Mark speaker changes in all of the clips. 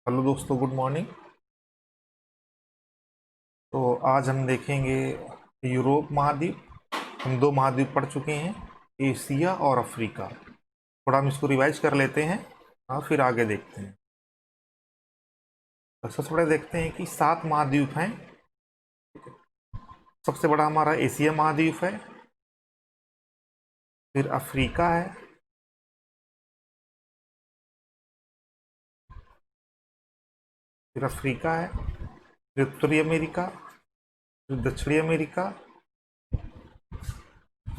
Speaker 1: Hello दोस्तों, good morning. तो आज हम देखेंगे यूरोप महाद्वीप। हम दो महाद्वीप पढ़ चुके हैं, एशिया और अफ्रीका। थोड़ा हम इसको रिवाइज कर लेते हैं और फिर आगे देखते हैं। तो सबसे बड़े देखते हैं कि 7 महाद्वीप हैं। सबसे बड़ा हमारा एशिया महाद्वीप है, फिर अफ्रीका है, फिर अफ्रीका है, फिर उत्तरी अमेरिका, फिर दक्षिणी अमेरिका,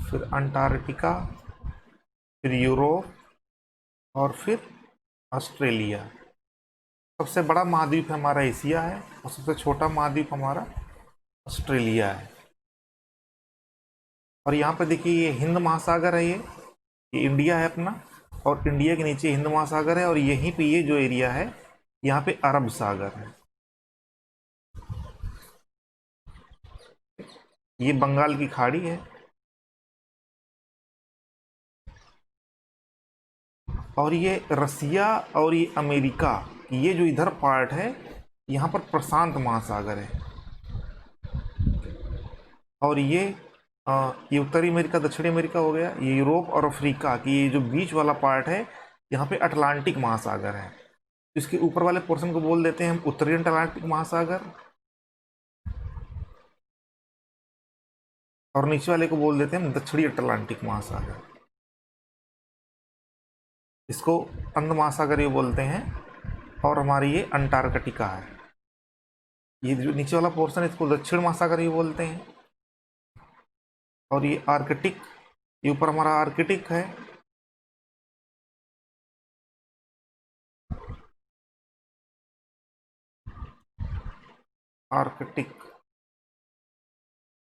Speaker 1: फिर अंटार्कटिका, फिर यूरोप और फिर ऑस्ट्रेलिया। सबसे बड़ा महाद्वीप हमारा एशिया है और सबसे छोटा महाद्वीप हमारा ऑस्ट्रेलिया है। और यहाँ पे देखिए, ये हिंद महासागर है, ये इंडिया है अपना, और इंडिया के नीचे हिंद महासागर है, और यहीं पे ये जो एरिया है यहाँ पे अरब सागर है। ये बंगाल की खाड़ी है। और ये रसिया और ये अमेरिका, ये जो इधर पार्ट है, यहाँ पर प्रशांत महासागर है। और ये उत्तरी अमेरिका दक्षिणी अमेरिका हो गया। ये यूरोप और अफ्रीका की ये जो बीच वाला पार्ट है, यहाँ पे अटलांटिक महासागर है। इसके ऊपर वाले पोर्शन को बोल देते हैं हम उत्तरी अटलांटिक महासागर, और नीचे वाले को बोल देते हैं हम दक्षिणी अटलांटिक महासागर। इसको अंध महासागर ये बोलते हैं। और हमारी ये अंटार्कटिका है। ये जो नीचे वाला पोर्शन है, इसको दक्षिण महासागर ये बोलते हैं। और ये आर्कटिक, ये ऊपर हमारा आर्कटिक है। आर्कटिक।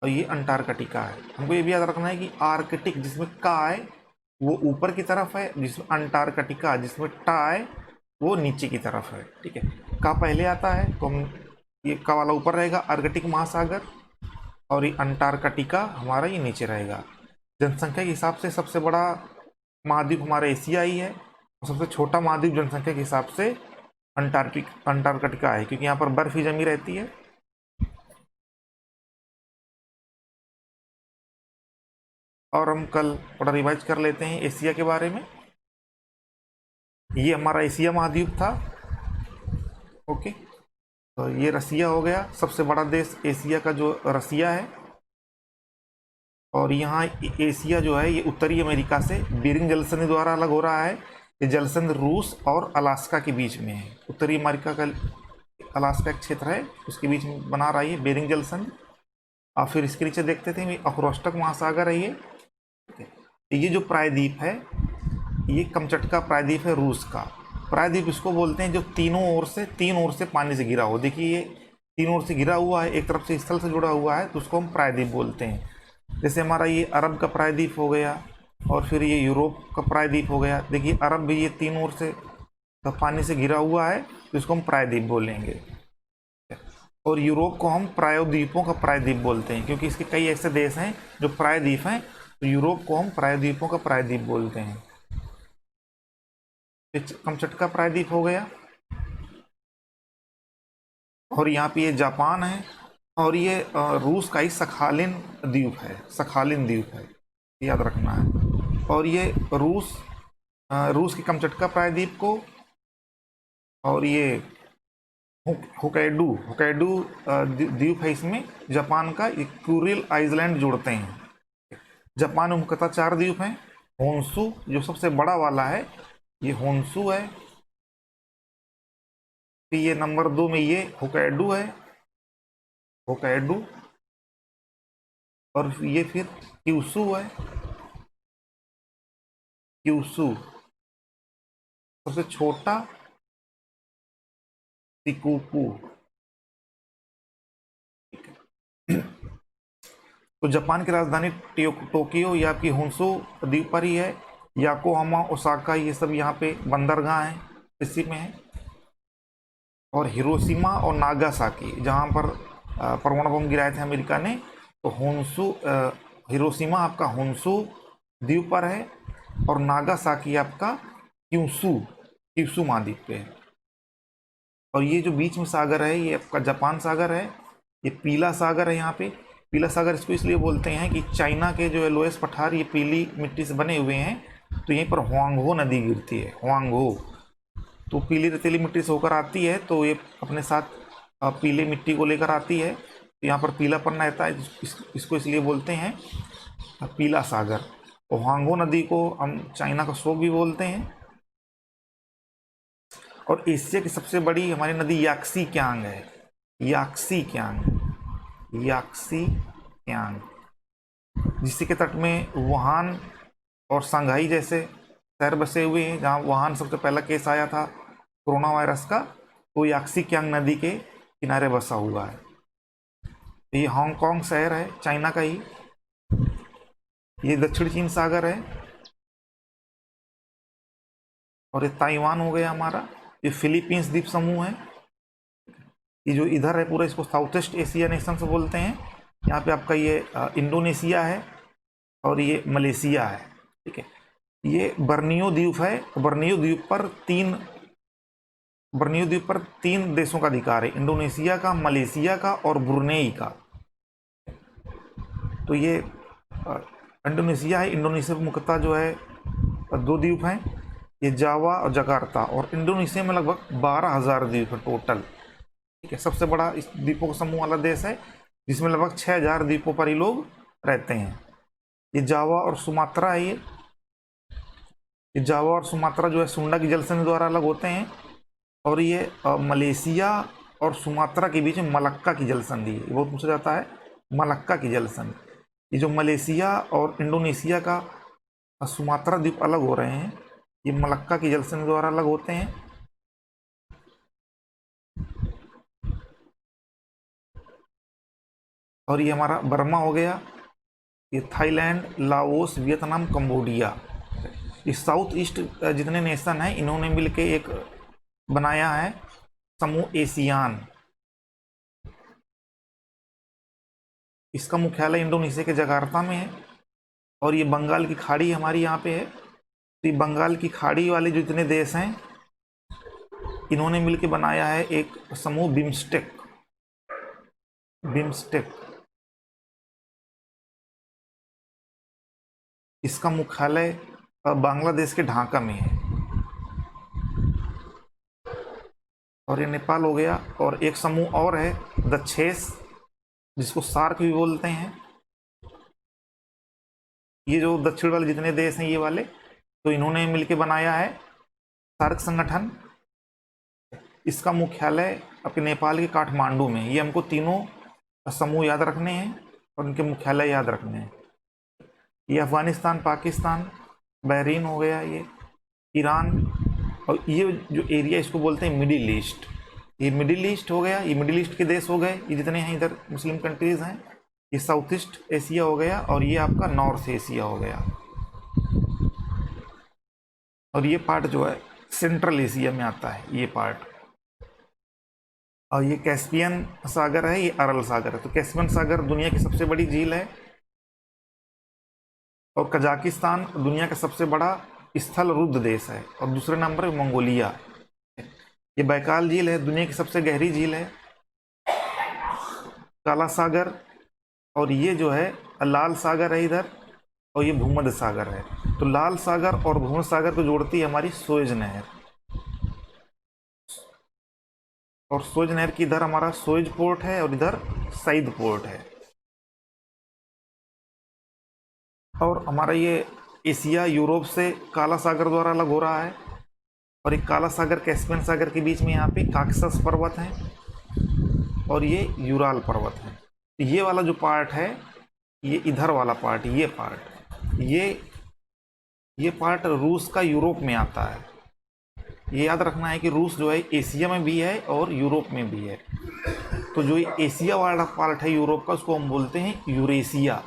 Speaker 1: और ये अंटार्कटिका है। हमको ये भी याद रखना है कि आर्कटिक जिसमें का है वो ऊपर की तरफ है, जिसमें अंटार्कटिका जिसमें टा है वो नीचे की तरफ है। ठीक है, का पहले आता है तो हम ये का वाला ऊपर रहेगा, आर्कटिक महासागर, और ये अंटार्कटिका हमारा ये नीचे रहेगा। जनसंख्या के हिसाब से सबसे बड़ा महाद्वीप हमारा एशिया ही है, और सबसे छोटा महाद्वीप जनसंख्या के हिसाब से अंटार्कटिका है, क्योंकि यहाँ पर बर्फ ही जमी रहती है। और हम कल थोड़ा रिवाइज कर लेते हैं एशिया के बारे में। ये हमारा एशिया महाद्वीप था। ओके, तो ये रसिया हो गया, सबसे बड़ा देश एशिया का जो रसिया है। और यहाँ एशिया जो है ये उत्तरी अमेरिका से बीरिंग जलसंधि द्वारा अलग हो रहा है। ये जलसंधि रूस और अलास्का के बीच में है। उत्तरी अमेरिका का अलास्का एक क्षेत्र है, उसके बीच में बना रहा है ये बेरिंग जलसंधि। और फिर इसके नीचे देखते थे अखरोष्टक महासागर है ये। ठीक है, ये जो प्रायद्वीप है ये कमचटका प्रायद्वीप है रूस का। प्रायद्वीप इसको बोलते हैं जो तीन ओर से पानी से घिरा हो। देखिए ये तीन ओर से घिरा हुआ है, एक तरफ से स्थल से जुड़ा हुआ है, तो उसको हम प्रायद्वीप बोलते हैं। जैसे हमारा ये अरब का प्रायद्वीप हो गया, और फिर ये यूरोप का प्रायद्वीप हो गया। देखिए अरब भी ये तीन ओर से पानी से घिरा हुआ है, तो इसको हम प्रायद्वीप बोलेंगे। और यूरोप को हम प्रायद्वीपों का प्रायद्वीप बोलते हैं, क्योंकि इसके कई ऐसे देश हैं जो प्रायद्वीप हैं, तो यूरोप को हम प्रायद्वीपों का प्रायद्वीप बोलते हैं। कमचटका प्रायद्वीप हो गया। और यहाँ पे ये जापान है, और ये रूस का ही सखालिन द्वीप है। सखालिन द्वीप है, याद रखना है। और ये रूस की कमचटका प्रायद्वीप को, और ये होकैडू होकैडू द्वीप है, इसमें जापान का ये कुरिल आइलैंड जोड़ते हैं। जापान में मुख्यतः 4 द्वीप हैं। होन्सू जो सबसे बड़ा वाला है, ये होन्सू है। फिर ये नंबर 2 में ये होकैडू है, होकैडू। और ये फिर क्यूसू है, क्यूसू। सबसे छोटा सिकुकू। तो जापान की राजधानी टोक्यो या आपकी होन्सू द्वीप पर ही है। याकोहामा, ओसाका, ये सब यहाँ पे बंदरगाह हैं, इसी में है। और हिरोशिमा और नागासाकी, जहाँ पर परमाणु बम गिराए थे अमेरिका ने, तो हिरोशिमा आपका होन्सू द्वीप पर है, और नागासाकी आपका क्यूसू क्यूसू महाद्वीप पे है। और ये जो बीच में सागर है ये आपका जापान सागर है। ये पीला सागर है यहाँ पे। पीला सागर इसको इसलिए बोलते हैं कि चाइना के जो है लोएस्ट पठार ये पीली मिट्टी से बने हुए हैं, तो यहीं पर हुआंगहो नदी गिरती है, हुआंगहो। तो पीली रेतीली मिट्टी से होकर आती है, तो ये अपने साथ पीली मिट्टी को लेकर आती है, तो यहाँ पर पीलापन रहता है। इसको इसलिए बोलते हैं पीला सागर। और हुआंगहो नदी को हम चाइना का शोक भी बोलते हैं। और एशिया की सबसे बड़ी हमारी नदी याक्सी क्यांग है, याक्सी क्यांग, याक्सी क्यांग, जिसके तट में वुहान और शंघाई जैसे शहर बसे हुए हैं। जहाँ वुहान सबसे पहला केस आया था कोरोना वायरस का, तो याक्सी क्यांग नदी के किनारे बसा हुआ है। ये हांगकांग शहर है चाइना का ही। ये दक्षिण चीन सागर है। और ये ताइवान हो गया हमारा। ये फिलीपींस द्वीप समूह है। ये जो इधर है पूरा, इसको साउथ ईस्ट एशिया नेशन से बोलते हैं। यहाँ पे आपका ये इंडोनेशिया है और ये मलेशिया है। ठीक है, ये बर्नियो द्वीप है। बर्नियो द्वीप पर तीन देशों का अधिकार है, इंडोनेशिया का, मलेशिया का और ब्रुनेई का। तो ये इंडोनेशिया है। इंडोनेशिया में मुख्यतः जो है दो द्वीप हैं, ये जावा और जकार्ता। और इंडोनेशिया में लगभग 12,000 द्वीप है टोटल। ठीक है, सबसे बड़ा इस द्वीपों का समूह वाला देश है, जिसमें लगभग 6,000 द्वीपों पर ही लोग रहते हैं। ये जावा और सुमात्रा है। ये जावा और सुमात्रा जो है सुंडा की जलसंधि द्वारा अलग होते हैं। और ये मलेशिया और सुमात्रा के बीच में मलक्का की जलसंधि है। ये बहुत पूछा जाता है, मलक्का की जलसंधि। ये जो मलेशिया और इंडोनेशिया का सुमात्रा द्वीप अलग हो रहे हैं, ये मलक्का की जलसंधि द्वारा अलग होते हैं। और ये हमारा बर्मा हो गया। ये थाईलैंड, लाओस, वियतनाम, कंबोडिया, ये साउथ ईस्ट जितने नेशन हैं इन्होंने मिलकर एक बनाया है समूह एशियान। इसका मुख्यालय इंडोनेशिया के जकार्ता में है। और ये बंगाल की खाड़ी हमारी यहाँ पे है। तो ये बंगाल की खाड़ी वाले जो इतने देश हैं इन्होंने मिलकर बनाया है एक समूह बिम्स्टेक। बिम्स्टेक, इसका मुख्यालय बांग्लादेश के ढाका में है। और ये नेपाल हो गया। और एक समूह और है द छेस, जिसको सार्क भी बोलते हैं। ये जो दक्षिण वाले जितने देश हैं ये वाले, तो इन्होंने मिलकर बनाया है सार्क संगठन। इसका मुख्यालय आपके नेपाल के काठमांडू में। ये हमको तीनों समूह याद रखने हैं और उनके मुख्यालय याद रखने हैं। ये अफगानिस्तान, पाकिस्तान, बहरीन हो गया, ये ईरान। और ये जो एरिया इसको बोलते हैं मिडिल ईस्ट। ये मिडिल ईस्ट हो गया, ये मिडिल ईस्ट के देश हो गए, ये जितने हैं इधर मुस्लिम कंट्रीज हैं। ये साउथ ईस्ट एशिया हो गया। और ये आपका नॉर्थ एशिया हो गया। और ये पार्ट जो है सेंट्रल एशिया में आता है, ये पार्ट। और ये कैस्पियन सागर है, ये अरल सागर है। तो कैस्पियन सागर दुनिया की सबसे बड़ी झील है। और कजाकिस्तान दुनिया का सबसे बड़ा स्थल रुद्ध देश है। और दूसरे नंबर पर मंगोलिया। ये बैकाल झील है, दुनिया की सबसे गहरी झील है। काला सागर, और ये जो है लाल सागर है इधर। और ये भूमध्य सागर है। तो लाल सागर और भूमध्य सागर को जोड़ती है हमारी सुएज नहर। और सुएज नहर की इधर हमारा सुएज पोर्ट है और इधर सईद पोर्ट है। और हमारा ये एशिया यूरोप से काला सागर द्वारा अलग हो रहा है। और एक काला सागर कैस्पियन सागर के बीच में यहाँ पे काकसस पर्वत है और ये यूराल पर्वत है। तो ये वाला जो पार्ट है, ये इधर वाला पार्ट, ये पार्ट रूस का यूरोप में आता है। ये याद रखना है कि रूस जो है एशिया में भी है और यूरोप में भी है। तो जो ये एशिया वाला पार्ट है यूरोप का, उसको हम बोलते हैं यूरेशिया।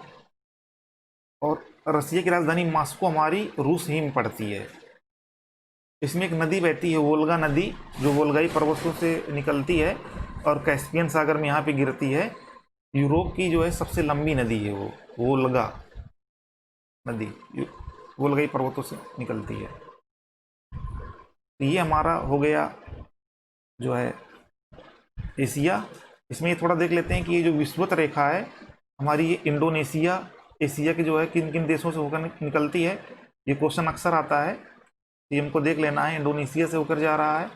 Speaker 1: और रसिया की राजधानी मॉस्को हमारी रूस ही में पड़ती है। इसमें एक नदी बहती है, वोल्गा नदी, जो वोल्गाई पर्वतों से निकलती है और कैस्पियन सागर में यहाँ पे गिरती है। यूरोप की जो है सबसे लंबी नदी है वो वोल्गा नदी, वोल्गाई पर्वतों से निकलती है। तो ये हमारा हो गया जो है एशिया। इसमें ये थोड़ा देख लेते हैं कि ये जो विषुवत रेखा है हमारी, ये इंडोनेशिया, एशिया के जो है किन किन देशों से होकर निकलती है, ये क्वेश्चन अक्सर आता है। ये हमको देख लेना है, इंडोनेशिया से होकर जा रहा है।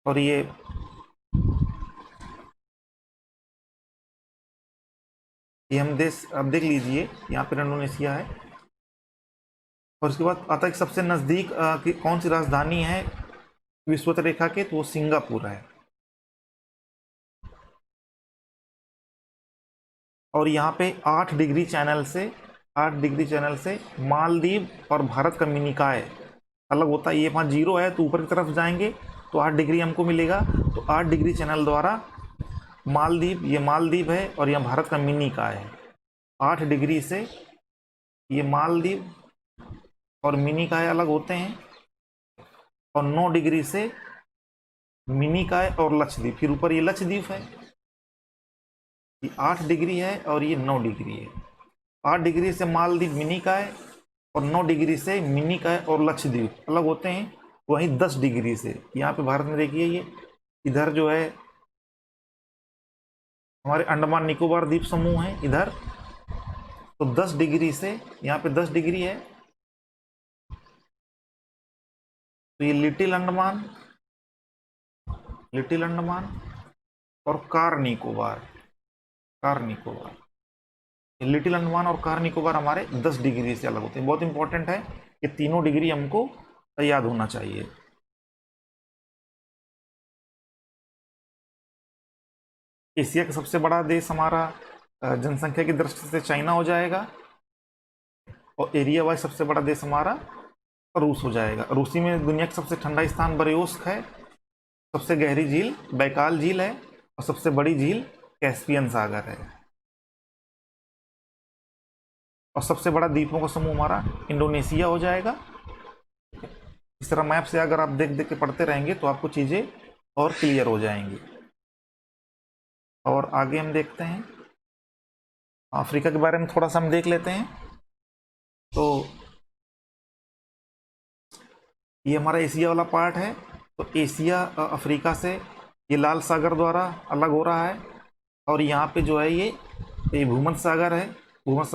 Speaker 1: और ये हम देश अब देख लीजिए, यहाँ पर इंडोनेशिया है। और उसके बाद आता है कि सबसे नज़दीक कौन सी राजधानी है विषुवत रेखा के, तो वो सिंगापुर है। और यहाँ पे 8 डिग्री चैनल से मालदीव और भारत का मिनी निकाय अलग होता है। ये वहाँ 0 है तो ऊपर की तरफ जाएंगे तो 8 डिग्री हमको मिलेगा। तो 8 डिग्री चैनल द्वारा मालदीव, ये मालदीव है और यहाँ भारत का मिनी निकाय है। 8 डिग्री से ये मालदीव और मिनी निकाय अलग होते हैं। और 9 डिग्री से मिनी निकाय और लक्षद्वीप, फिर ऊपर ये लक्षद्वीप है। ये 8 डिग्री है और ये 9 डिग्री है। 8 डिग्री से मालदीव, मिनी निकाय, और 9 डिग्री से मिनी निकाय और लक्षद्वीप अलग होते हैं। वहीं 10 डिग्री से यहाँ पे भारत में देखिए, ये इधर जो है हमारे अंडमान निकोबार द्वीप समूह है इधर। तो 10 डिग्री से यहाँ पे 10 डिग्री है, तो ये लिटिल अंडमान और कार निकोबार। लिटिल अंडमान और कार निकोबार हमारे 10 डिग्री से अलग होते हैं। बहुत इंपॉर्टेंट है, ये तीनों डिग्री हमको याद होना चाहिए। एशिया का सबसे बड़ा देश हमारा जनसंख्या की दृष्टि से चाइना हो जाएगा। और एरिया वाइज सबसे बड़ा देश हमारा रूस हो जाएगा। रूसी में दुनिया का सबसे ठंडा स्थान बरयोस्क है। सबसे गहरी झील बैकाल झील है और सबसे बड़ी झील कैस्पियन सागर है। और सबसे बड़ा द्वीपों का समूह हमारा इंडोनेशिया हो जाएगा। इस तरह मैप से अगर आप देख देख के पढ़ते रहेंगे तो आपको चीज़ें और क्लियर हो जाएंगी। और आगे हम देखते हैं अफ्रीका के बारे में थोड़ा सा हम देख लेते हैं। तो ये हमारा एशिया वाला पार्ट है। तो एशिया अफ्रीका से ये लाल सागर द्वारा अलग हो रहा है। और यहाँ पे जो है ये भूमध्य सागर है। भूमध्य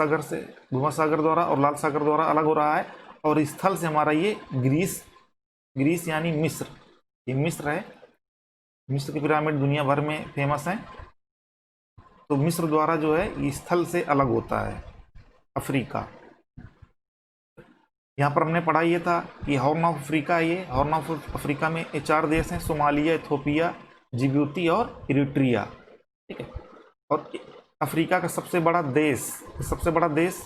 Speaker 1: सागर द्वारा और लाल सागर द्वारा अलग हो रहा है। और स्थल से हमारा ये ग्रीस यानी मिस्र, ये मिस्र है। मिस्र के पिरामिड दुनिया भर में फेमस हैं। तो मिस्र द्वारा जो है ये स्थल से अलग होता है अफ्रीका। यहाँ पर हमने पढ़ा ये था कि हॉर्न ऑफ अफ्रीका है। ये हॉर्न ऑफ अफ्रीका में 4 देश हैं, सोमालिया, इथोपिया, जिबूती और इरिट्रिया। ठीक है। और अफ्रीका का सबसे बड़ा देश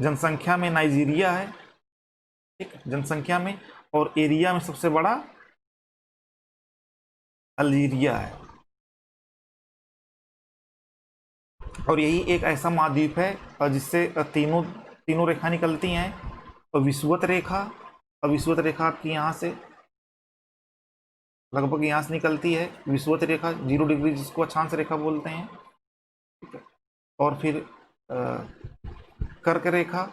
Speaker 1: जनसंख्या में नाइजीरिया है। ठीक है, जनसंख्या में। और एरिया में सबसे बड़ा अल्जीरिया है। और यही एक ऐसा महाद्वीप है जिससे तीनों रेखा निकलती हैं। और विषुवत रेखा आपकी यहाँ से लगभग यहाँ से निकलती है। विषुवत रेखा 0 डिग्री, जिसको अक्षांश रेखा बोलते हैं। ठीक है। और फिर कर्क रेखा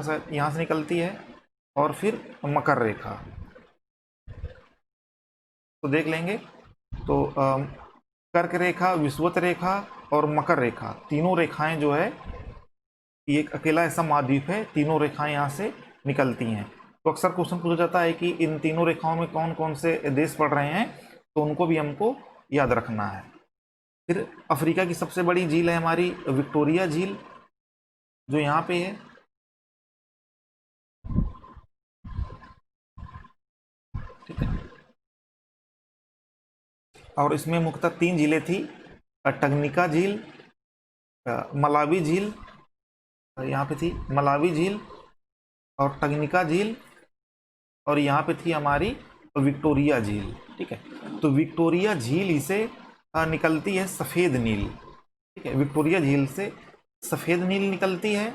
Speaker 1: शायद यहाँ से निकलती है। और फिर मकर रेखा तो देख लेंगे। तो कर्क रेखा, विषुवत रेखा और मकर रेखा, तीनों रेखाएं जो है, ये एक अकेला ऐसा महाद्वीप है, तीनों रेखाएं यहाँ से निकलती हैं। तो अक्सर क्वेश्चन पूछा जाता है कि इन तीनों रेखाओं में कौन कौन से देश पड़ रहे हैं, तो उनको भी हमको याद रखना है। फिर अफ्रीका की सबसे बड़ी झील है हमारी विक्टोरिया झील, जो यहाँ पे है। ठीक है। और इसमें मुख्यतः 3 झीलें थी, टंगनिका झील, मलावी झील, यहाँ पे थी मलावी झील और टंगनिका झील, और यहाँ पे थी हमारी विक्टोरिया झील। ठीक है। तो विक्टोरिया झील ही से निकलती है सफ़ेद नील। ठीक है, विक्टोरिया झील से सफ़ेद नील निकलती है।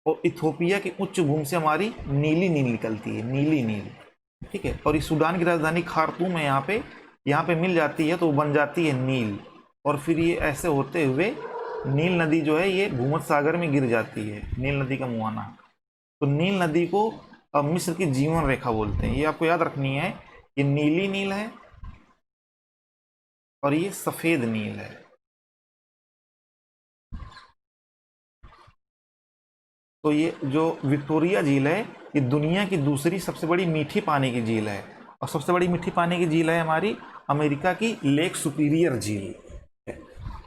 Speaker 1: और इथोपिया की उच्च भूमि से हमारी नीली नील निकलती है, नीली नील। ठीक है। और इस सूडान की राजधानी खार्तूम है, यहाँ पे मिल जाती है तो वो बन जाती है नील। और फिर ये ऐसे होते हुए नील नदी जो है ये भूमध्य सागर में गिर जाती है, नील नदी का मुहाना। तो नील नदी को मिस्र की जीवन रेखा बोलते हैं। ये आपको याद रखनी है, ये नीली नील है और ये सफेद नील है। तो ये जो विक्टोरिया झील है, ये दुनिया की दूसरी सबसे बड़ी मीठी पानी की झील है, और सबसे बड़ी मीठी पानी की झील है हमारी अमेरिका की लेक सुपीरियर झील।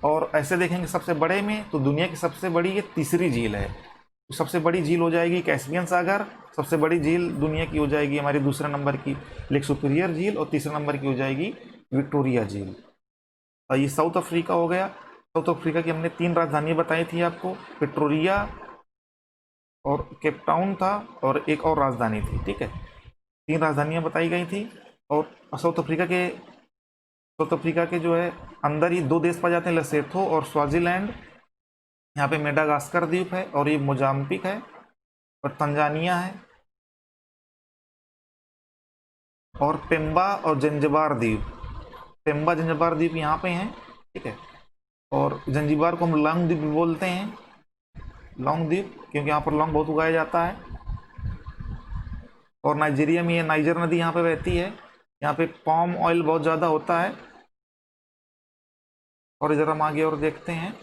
Speaker 1: और ऐसे देखेंगे सबसे बड़े में, तो दुनिया की सबसे बड़ी ये तीसरी झील है। तो सबसे बड़ी झील हो जाएगी कैस्पियन सागर, सबसे बड़ी झील दुनिया की हो जाएगी हमारी दूसरे नंबर की लेक सुपीरियर झील, और तीसरे नंबर की हो जाएगी विक्टोरिया झील। और ये साउथ अफ्रीका हो गया। साउथ अफ्रीका की हमने 3 राजधानियां बताई थी आपको, प्रिटोरिया और केप टाउन था, और एक और राजधानी थी। ठीक है, 3 राजधानियां बताई गई थी। और साउथ अफ्रीका के जो है अंदर ही 2 देश पाए जाते हैं, लेसोथो और स्वाजीलैंड। यहाँ पे मेडागास्कर द्वीप है, और ये मोजाम्बिक है, और तंजानिया है, और पेम्बा और जंजबार द्वीप। पेम्बा जंजबार द्वीप यहाँ पे हैं। ठीक है, और जंजीबार को हम लॉन्ग द्वीप भी बोलते हैं, लॉन्ग द्वीप, क्योंकि यहाँ पर लॉन्ग बहुत उगाया जाता है। और नाइजीरिया में ये नाइजर नदी यहाँ पे बहती है, यहाँ पे पाम ऑयल बहुत ज़्यादा होता है। और इधर हम आगे और देखते हैं,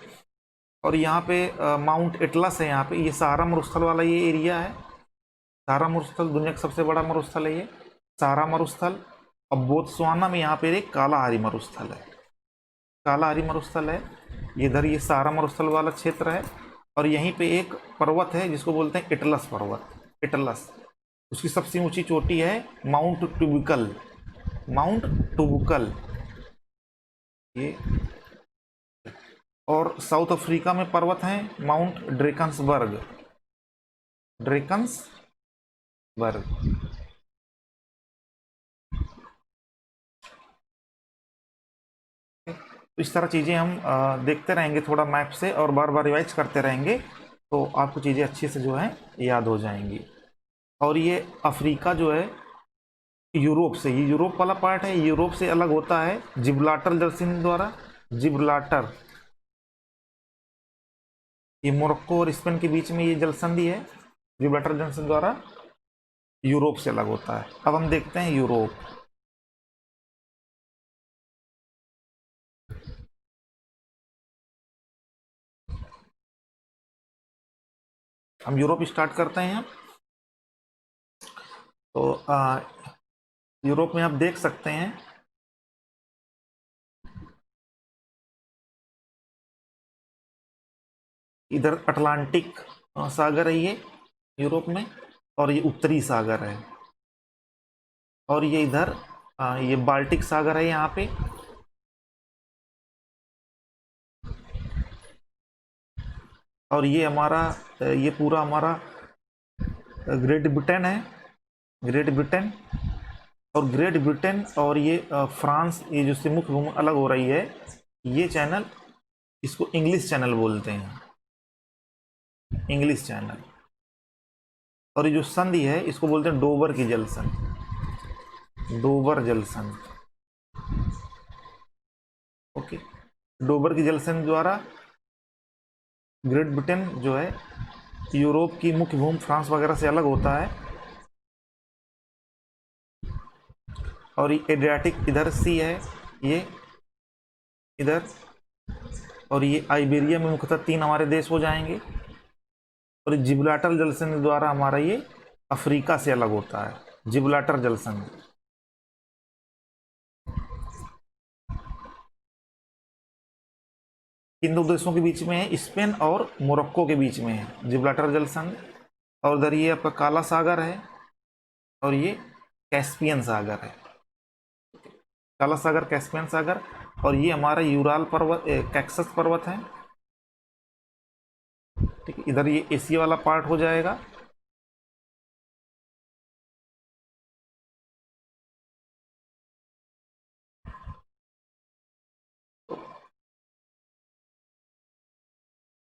Speaker 1: और यहाँ पे माउंट एटलस है, यहाँ पे ये सहारा मरुस्थल वाला ये एरिया है। सहारा मरुस्थल दुनिया का सबसे बड़ा मरुस्थल है ये, सहारा मरुस्थल। और बोत्सवाना में यहाँ पे एक कालाहारी मरुस्थल है, कालाहारी मरुस्थल है। इधर ये सहारा मरुस्थल वाला क्षेत्र है। और यहीं पे एक पर्वत है जिसको बोलते हैं एटलस पर्वत, एटलस। उसकी सबसे ऊंची चोटी है माउंट टुबुकल, माउंट टुबुकल ये। और साउथ अफ्रीका में पर्वत हैं माउंट ड्रेकन्सबर्ग, ड्रेकन्सबर्ग। तो इस तरह चीज़ें हम देखते रहेंगे थोड़ा मैप से, और बार बार रिवाइज करते रहेंगे, तो आपको चीज़ें अच्छे से जो है याद हो जाएंगी। और ये अफ्रीका जो है यूरोप से, ये यूरोप वाला पार्ट है, यूरोप से अलग होता है जिब्राल्टर जलसंधि द्वारा। जिब्राल्टर, ये मोरक्को और स्पेन के बीच में ये जलसंधि है, जिब्राल्टर जलसंधि द्वारा यूरोप से अलग होता है। अब हम देखते हैं यूरोप। हम यूरोप स्टार्ट करते हैं। तो यूरोप में आप देख सकते हैं इधर अटलांटिक सागर है ये यूरोप में, और ये उत्तरी सागर है। और ये इधर ये बाल्टिक सागर है यहाँ पे। और ये हमारा ये पूरा हमारा ग्रेट ब्रिटेन है, ग्रेट ब्रिटेन। और ग्रेट ब्रिटेन और ये फ्रांस, ये जो से मुख्य भूमि अलग हो रही है, ये चैनल, इसको इंग्लिश चैनल बोलते हैं, इंग्लिश चैनल। और ये जो संधि है इसको बोलते हैं डोबर की जल संधि, डोबर जल संधि। ओके, डोबर की जल संधि द्वारा ग्रेट ब्रिटेन जो है यूरोप की मुख्य भूमि फ्रांस वगैरह से अलग होता है। और ये एड्रियाटिक इधर सी है, ये इधर। और ये आइबेरिया में मुख्यतः 3 हमारे देश हो जाएंगे। और जिब्राल्टर जलसंधि द्वारा हमारा ये अफ्रीका से अलग होता है, जिब्राल्टर जलसंधि। इन 2 देशों के बीच में है, स्पेन और मोरक्को के बीच में है जिब्राल्टर जलसंधि। और उधर ये आपका काला सागर है, और ये कैस्पियन सागर है, काला सागर, कैस्पियन सागर। और ये हमारा यूराल पर्वत, कैक्सस पर्वत है। ठीक है, इधर ये एशिया वाला पार्ट हो जाएगा।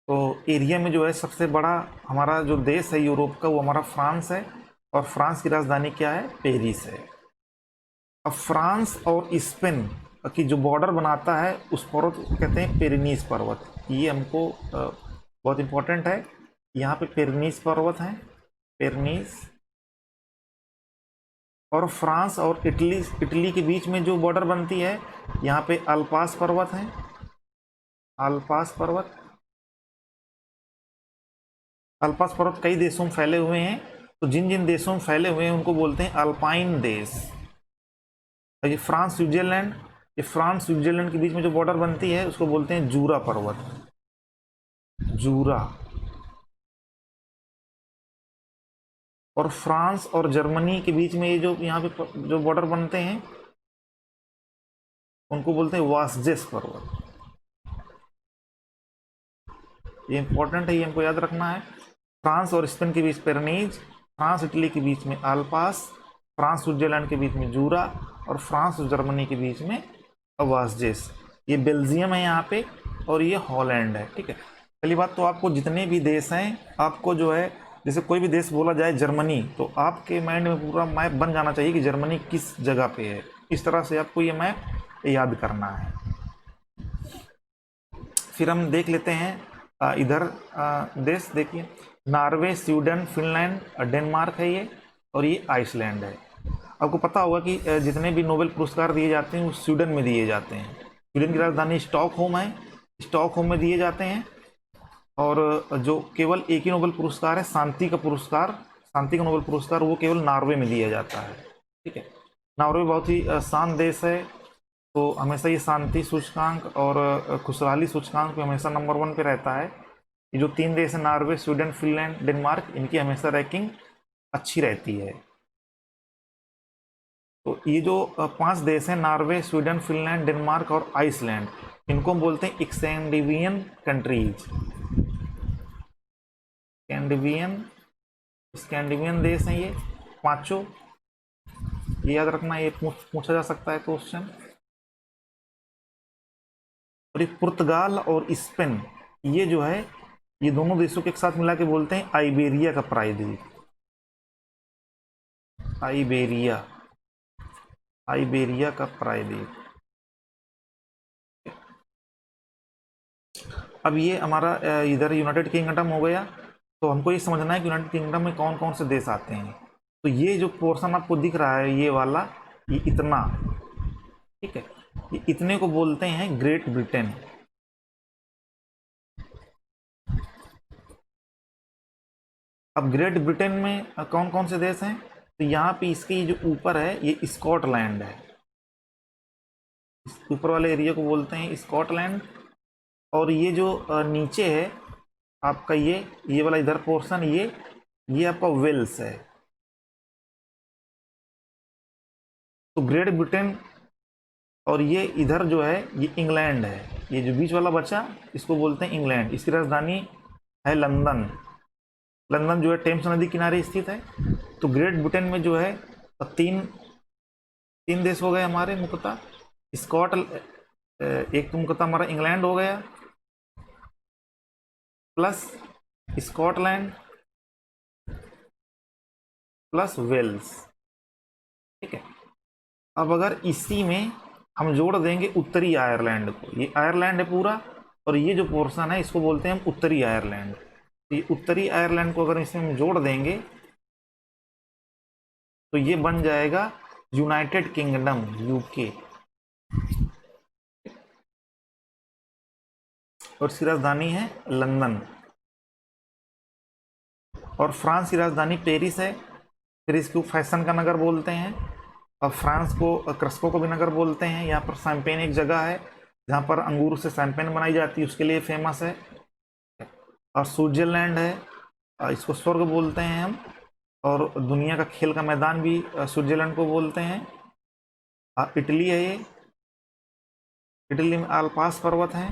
Speaker 1: तो एरिया में जो है सबसे बड़ा हमारा जो देश है यूरोप का, वो हमारा फ्रांस है। और फ्रांस की राजधानी क्या है? पेरिस है। अब फ्रांस और स्पेन की जो बॉर्डर बनाता है उस पर्वत को कहते हैं पेरिनीस पर्वत। ये हमको बहुत इंपॉर्टेंट है। यहाँ पे पेरिनीस पर्वत है, पेरिनीस और फ्रांस और इटली इटली के बीच में जो बॉर्डर बनती है, यहाँ पे अल्पास पर्वत है, अल्पास पर्वत। अल्पास पर्वत कई देशों में फैले हुए हैं, तो जिन जिन देशों में फैले हुए हैं उनको बोलते हैं अल्पाइन देश। और ये फ्रांस स्विट्जरलैंड, ये फ्रांस स्विट्जरलैंड के बीच में जो बॉर्डर बनती है उसको बोलते हैं जूरा पर्वत, जूरा। और फ्रांस और जर्मनी के बीच में ये जो यहाँ पे जो बॉर्डर बनते हैं उनको बोलते हैं वासजेस पर्वत। ये इंपॉर्टेंट है, ये हमको याद रखना है। फ्रांस और स्पेन के बीच पेरनीज, फ्रांस इटली के बीच में अल्पास, फ्रांस स्विट्जरलैंड के बीच में जूरा, और फ्रांस और जर्मनी के बीच में वासजेस। ये बेल्जियम है यहाँ पे, और ये हॉलैंड है। ठीक है, पहली बात तो आपको जितने भी देश हैं, आपको जो है जैसे कोई भी देश बोला जाए जर्मनी, तो आपके माइंड में पूरा मैप बन जाना चाहिए कि जर्मनी किस जगह पे है। इस तरह से आपको ये मैप याद करना है। फिर हम देख लेते हैं इधर देश देखिए, नॉर्वे, स्वीडन, फिनलैंड, डेनमार्क है ये, और ये आइसलैंड है। आपको पता होगा कि जितने भी नोबेल पुरस्कार दिए जाते हैं वो स्वीडन में दिए जाते हैं। स्वीडन की राजधानी स्टॉकहोम है, स्टॉकहोम में दिए जाते हैं। और जो केवल एक ही नोबेल पुरस्कार है, शांति का पुरस्कार, शांति का नोबेल पुरस्कार, वो केवल नॉर्वे में दिया जाता है। ठीक है, नॉर्वे बहुत ही शांत देश है, तो हमेशा ये शांति सूचकांक और खुशहाली सूचकांक पे हमेशा नंबर 1 पे रहता है। ये जो 3 देश हैं, नॉर्वे, स्वीडन, फिनलैंड, डेनमार्क, इनकी हमेशा रैंकिंग अच्छी रहती है। तो ये जो 5 देश हैं, नॉर्वे, स्वीडन, फिनलैंड, डेनमार्क और आइसलैंड, इनको हम बोलते हैं स्कैंडिनेवियन कंट्रीज। स्कैंडिनेवियन, स्कैंडिनेवियन देश हैं ये पांचों, ये याद रखना, ये पूछा जा सकता है क्वेश्चन। और ये पुर्तगाल और स्पेन, ये जो है, ये दोनों देशों के एक साथ मिला के बोलते हैं आइबेरिया का प्रायद्वीप। आइबेरिया, आइबेरिया का प्रायद्वीप। अब ये हमारा इधर यूनाइटेड किंगडम हो गया। तो हमको ये समझना है कि यूनाइटेड किंगडम में कौन कौन से देश आते हैं। तो ये जो पोर्शन आपको दिख रहा है, ये वाला, ये इतना, ठीक है, ये इतने को बोलते हैं ग्रेट ब्रिटेन। अब ग्रेट ब्रिटेन में कौन कौन से देश हैं, तो यहाँ पे इसके जो ऊपर है ये स्कॉटलैंड है, इस ऊपर वाले एरिया को बोलते हैं स्कॉटलैंड। और ये जो नीचे है आपका, ये वाला इधर पोर्शन, ये आपका वेल्स है। तो ग्रेट ब्रिटेन, और ये इधर जो है ये इंग्लैंड है, ये जो बीच वाला बचा इसको बोलते हैं इंग्लैंड। इसकी राजधानी है लंदन। लंदन जो है टेम्स नदी किनारे स्थित है। तो ग्रेट ब्रिटेन में जो है तीन तीन देश हो गए हमारे मुख्यतः, एक तो मुख्यतः हमारा इंग्लैंड हो गया, प्लस स्कॉटलैंड, प्लस वेल्स। ठीक है, अब अगर इसी में हम जोड़ देंगे उत्तरी आयरलैंड को, ये आयरलैंड है पूरा, और ये जो पोर्शन है इसको बोलते हैं हम उत्तरी आयरलैंड। तो ये उत्तरी आयरलैंड को अगर इसमें हम जोड़ देंगे तो ये बन जाएगा यूनाइटेड किंगडम, यूके। और इसकी राजधानी है लंदन। और फ्रांस की राजधानी पेरिस है। पेरिस को फैशन का नगर बोलते हैं। और फ्रांस को क्रस्को को भी नगर बोलते हैं। यहाँ पर शैंपेन एक जगह है जहाँ पर अंगूर से शैंपेन बनाई जाती है, उसके लिए फेमस है। और स्विट्जरलैंड है, इसको स्वर्ग बोलते हैं हम। और दुनिया का खेल का मैदान भी स्विट्जरलैंड को बोलते हैं। इटली है ये, इटली में आल्पास पर्वत है।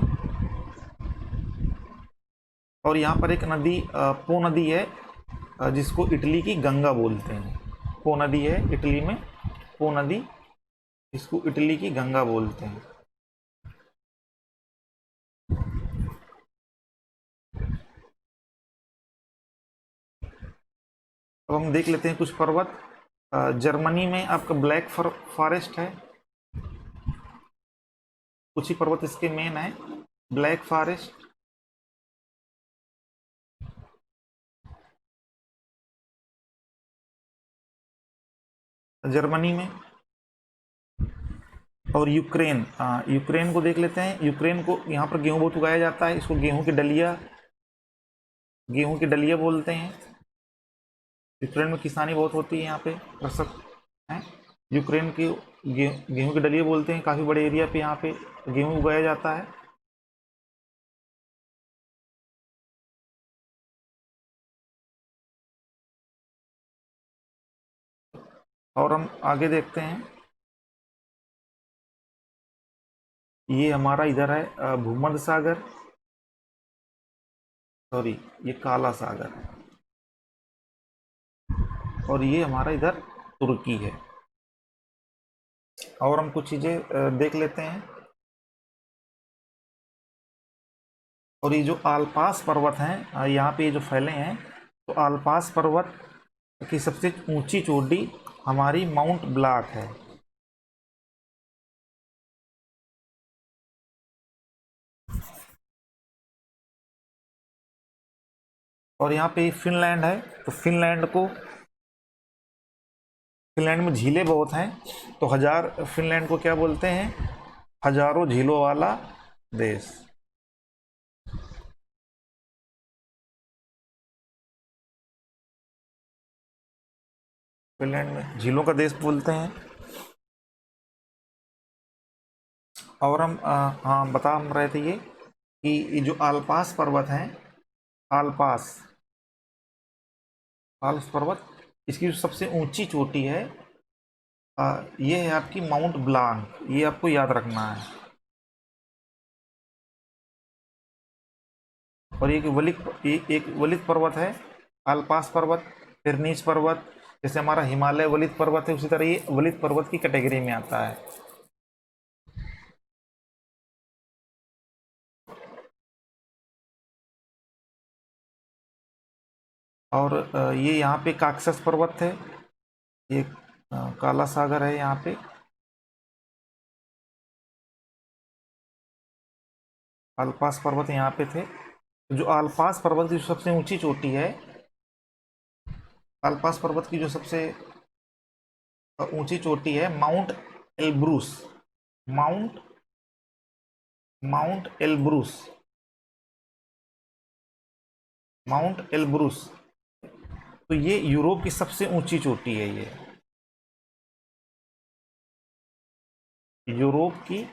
Speaker 1: और यहाँ पर एक नदी पो नदी है, जिसको इटली की गंगा बोलते हैं। पो नदी है इटली में, पो नदी, इसको इटली की गंगा बोलते हैं। अब हम देख लेते हैं कुछ पर्वत। जर्मनी में आपका ब्लैक फॉरेस्ट है, कुछ ही पर्वत इसके मेन है। ब्लैक फॉरेस्ट, जर्मनी में। और यूक्रेन, यूक्रेन को देख लेते हैं। यूक्रेन को, यहाँ पर गेहूँ बहुत उगाया जाता है, इसको गेहूँ की डलिया बोलते हैं। यूक्रेन में किसानी बहुत होती है, यहाँ पे कृषक हैं। यूक्रेन की गेहूँ की डलिया बोलते हैं। काफ़ी बड़े एरिया पे यहाँ पे गेहूँ उगाया जाता है। और हम आगे देखते हैं, ये हमारा इधर है भूमध्य सागर, सॉरी ये काला सागर, और ये हमारा इधर तुर्की है। और हम कुछ चीज़ें देख लेते हैं। और ये जो आलपास पर्वत हैं यहाँ पे जो फैले हैं, तो आलपास पर्वत की सबसे ऊंची चोटी हमारी माउंट ब्लाक है। और यहाँ पे फिनलैंड है, तो फिनलैंड में झीलें बहुत हैं, तो फिनलैंड को क्या बोलते हैं? हजारों झीलों वाला देश। फिनलैंड में झीलों का देश बोलते हैं। और हम हाँ बता हम रहे थे ये कि ये जो आलपास पर्वत हैं, आलपास आल्प्स पर्वत, इसकी जो सबसे ऊंची चोटी है ये है आपकी माउंट ब्लांक, ये आपको याद रखना है। और एक वलित पर्वत है, आलपास पर्वत, फिर नीच पर्वत। जैसे हमारा हिमालय वलित पर्वत है, उसी तरह ये वलित पर्वत की कैटेगरी में आता है। और ये यहाँ पे काक्सस पर्वत है, ये काला सागर है यहाँ पे। आलपास पर्वत यहाँ पे थे। जो आलपास पर्वत की सबसे ऊंची चोटी है, आलपास पर्वत की जो सबसे ऊंची चोटी है mount Elbrus, mount mount Elbrus, mount Elbrus. तो ये यूरोप की सबसे ऊंची चोटी है, ये यूरोप की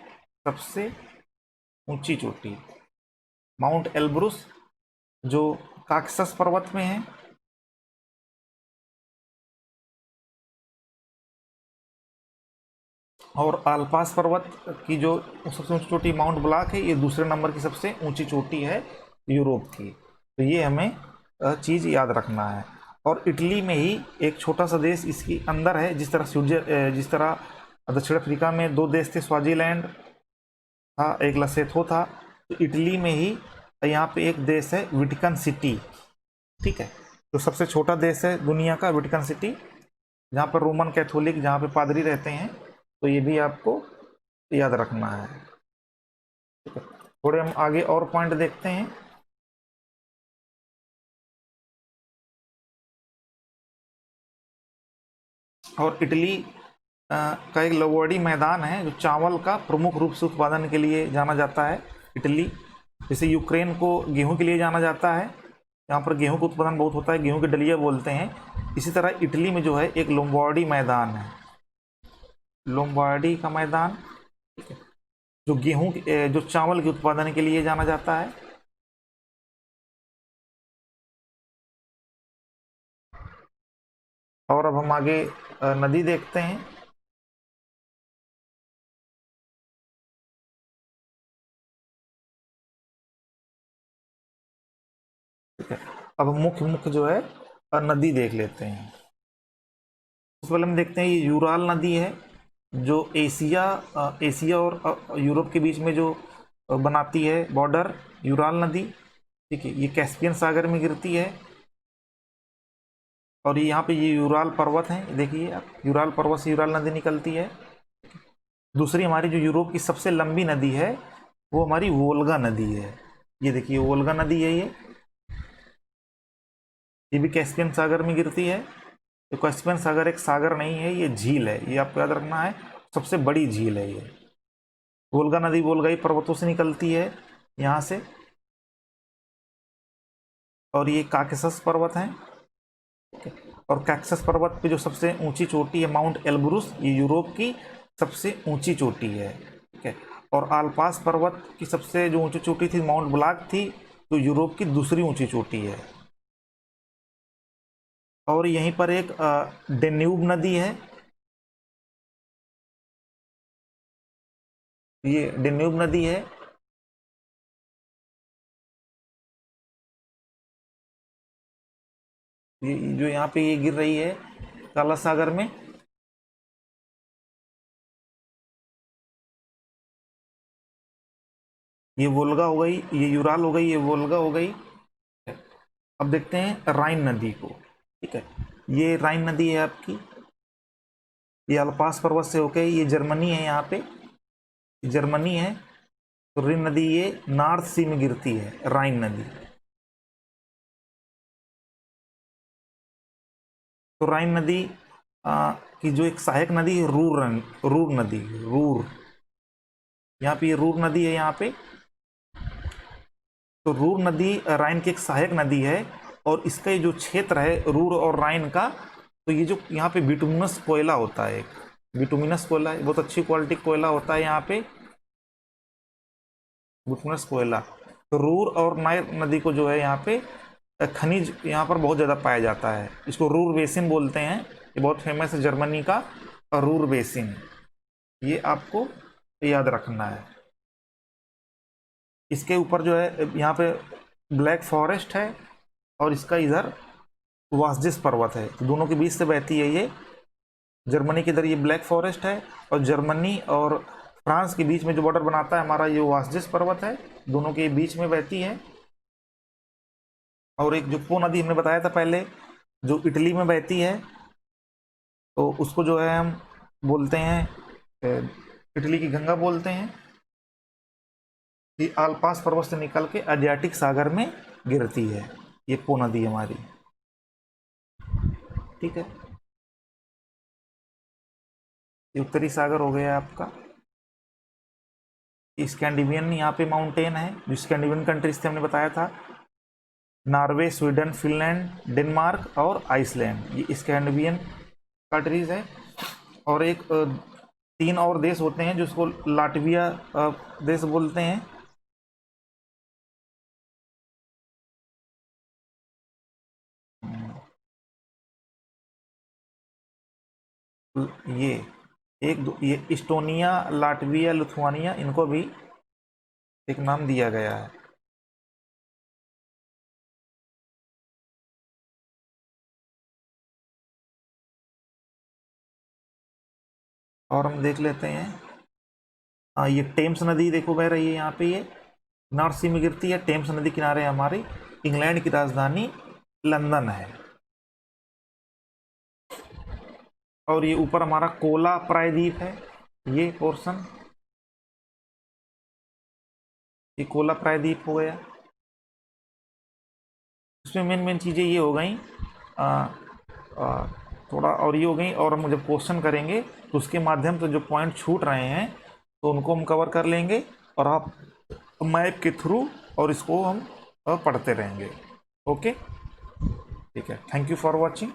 Speaker 1: सबसे ऊंची चोटी माउंट एल्ब्रूस, जो काक्सस पर्वत में है। और आलपास पर्वत की जो सबसे ऊंची चोटी माउंट ब्लाक है, ये दूसरे नंबर की सबसे ऊंची चोटी है यूरोप की। तो ये हमें चीज़ याद रखना है। और इटली में ही एक छोटा सा देश इसके अंदर है, जिस तरह दक्षिण अफ्रीका में दो देश थे, स्वाजीलैंड था, एक लसेथो था। तो इटली में ही यहाँ पे एक देश है वेटिकन सिटी, ठीक है। तो सबसे छोटा देश है दुनिया का वेटिकन सिटी, जहाँ पर रोमन कैथोलिक, जहाँ पे पादरी रहते हैं। तो ये भी आपको याद रखना है, ठीक है। थोड़े हम आगे और पॉइंट देखते हैं। और इटली का एक लवोडी मैदान है, जो चावल का प्रमुख रूप से उत्पादन के लिए जाना जाता है। इटली, जैसे यूक्रेन को गेहूं के लिए जाना जाता है, यहाँ पर गेहूं का उत्पादन बहुत होता है, गेहूं की डलिया बोलते हैं। इसी तरह इटली में जो है एक लोम्बार्डी मैदान है, लोम्बार्डी का मैदान, ठीक है, जो जो चावल के उत्पादन के लिए जाना जाता है। और अब हम आगे नदी देखते हैं। ठीक है, अब मुख्य मुख्य जो है नदी देख लेते हैं। सबसे पहले हम देखते हैं ये यूराल नदी है, जो एशिया और यूरोप के बीच में जो बनाती है बॉर्डर, यूराल नदी, ठीक है। ये कैस्पियन सागर में गिरती है। और यहाँ पे ये यूराल पर्वत हैं, देखिए आप, यूराल पर्वत से यूराल नदी निकलती है। दूसरी हमारी जो यूरोप की सबसे लंबी नदी है, वो हमारी वोल्गा नदी है। ये देखिए वोल्गा नदी है, ये भी कैस्पियन सागर में गिरती है। तो कैस्पियन सागर एक सागर नहीं है, ये झील है, ये आपको याद रखना है, सबसे बड़ी झील है ये। वोल्गा नदी वोल्गाई पर्वतों से निकलती है यहाँ से, और ये काकेशस पर्वत है। और कैक्सस पर्वत पे जो सबसे ऊंची चोटी है माउंट एल्ब्रुस, ये यूरोप की सबसे ऊंची चोटी है, ठीक है। और आल्पास पर्वत की सबसे जो ऊंची चोटी थी माउंट ब्लाक थी, तो यूरोप की दूसरी ऊंची चोटी है। और यहीं पर एक डेन्यूब नदी है, ये डेन्यूब नदी है। ये जो यहाँ पे ये गिर रही है काला सागर में, ये वोल्गा हो गई, ये यूराल हो गई, ये वोल्गा हो गई। अब देखते हैं राइन नदी को, ठीक है। ये राइन नदी है आपकी, ये अल्पास पर्वत से होके ये जर्मनी है, यहाँ पे जर्मनी है। तो रिन नदी ये नॉर्थ सी में गिरती है, राइन नदी। तो राइन नदी की जो एक सहायक नदी है रूर नदी, रूर, यहाँ पे ये रूर नदी है यहाँ पे। तो रूर नदी राइन की एक सहायक नदी है, और इसका ये जो क्षेत्र है रूर और राइन का, तो ये जो यहाँ पे बिटुमिनस कोयला होता है, एक बिटुमिनस कोयला बहुत अच्छी क्वालिटी कोयला होता है यहाँ पे, बिटुमिनस कोयला। तो रूर और नाइल नदी को जो है यहाँ पे खनिज यहाँ पर बहुत ज़्यादा पाया जाता है, इसको रूर बेसिन बोलते हैं। ये बहुत फेमस है जर्मनी का रूर बेसिन, ये आपको याद रखना है। इसके ऊपर जो है यहाँ पे ब्लैक फॉरेस्ट है, और इसका इधर वासजिस पर्वत है, तो दोनों के बीच से बहती है ये। जर्मनी के इधर ये ब्लैक फॉरेस्ट है, और जर्मनी और फ्रांस के बीच में जो बॉर्डर बनाता है हमारा, ये वासजिस पर्वत है, दोनों के बीच में बहती है। और एक जो पो नदी हमने बताया था पहले, जो इटली में बहती है, तो उसको जो है हम बोलते हैं इटली की गंगा बोलते हैं। ये आल्पास पर्वत से निकल के एडियाटिक सागर में गिरती है, ये पो नदी हमारी, ठीक है। ये उत्तरी सागर हो गया आपका। स्कैंडिनेवियन यहाँ पे माउंटेन है, जो स्कैंडिनेवियन कंट्रीज थे हमने बताया था, नॉर्वे, स्वीडन, फिनलैंड, डेनमार्क और आइसलैंड, ये स्कैंडिनेवियन कंट्रीज है। और एक 3 और देश होते हैं जिसको लाटविया देश बोलते हैं। ये ये इस्टोनिया, लाटविया, लिथुआनिया, इनको भी एक नाम दिया गया है। और हम देख लेते हैं, ये टेम्स नदी देखो बह रही है यहाँ पे, ये नॉर्थ सी में गिरती है। टेम्स नदी किनारे हमारी इंग्लैंड की राजधानी लंदन है। और ये ऊपर हमारा कोला प्रायद्वीप है, ये पोर्शन, ये कोला प्रायद्वीप हो गया। इसमें मेन चीज़ें ये हो गई, थोड़ा और ये हो गई। और हम जब क्वेश्चन करेंगे तो उसके माध्यम से जो पॉइंट छूट रहे हैं तो उनको हम कवर कर लेंगे, और आप मैप के थ्रू और इसको हम पढ़ते रहेंगे। ओके, ठीक है। Thank you for watching.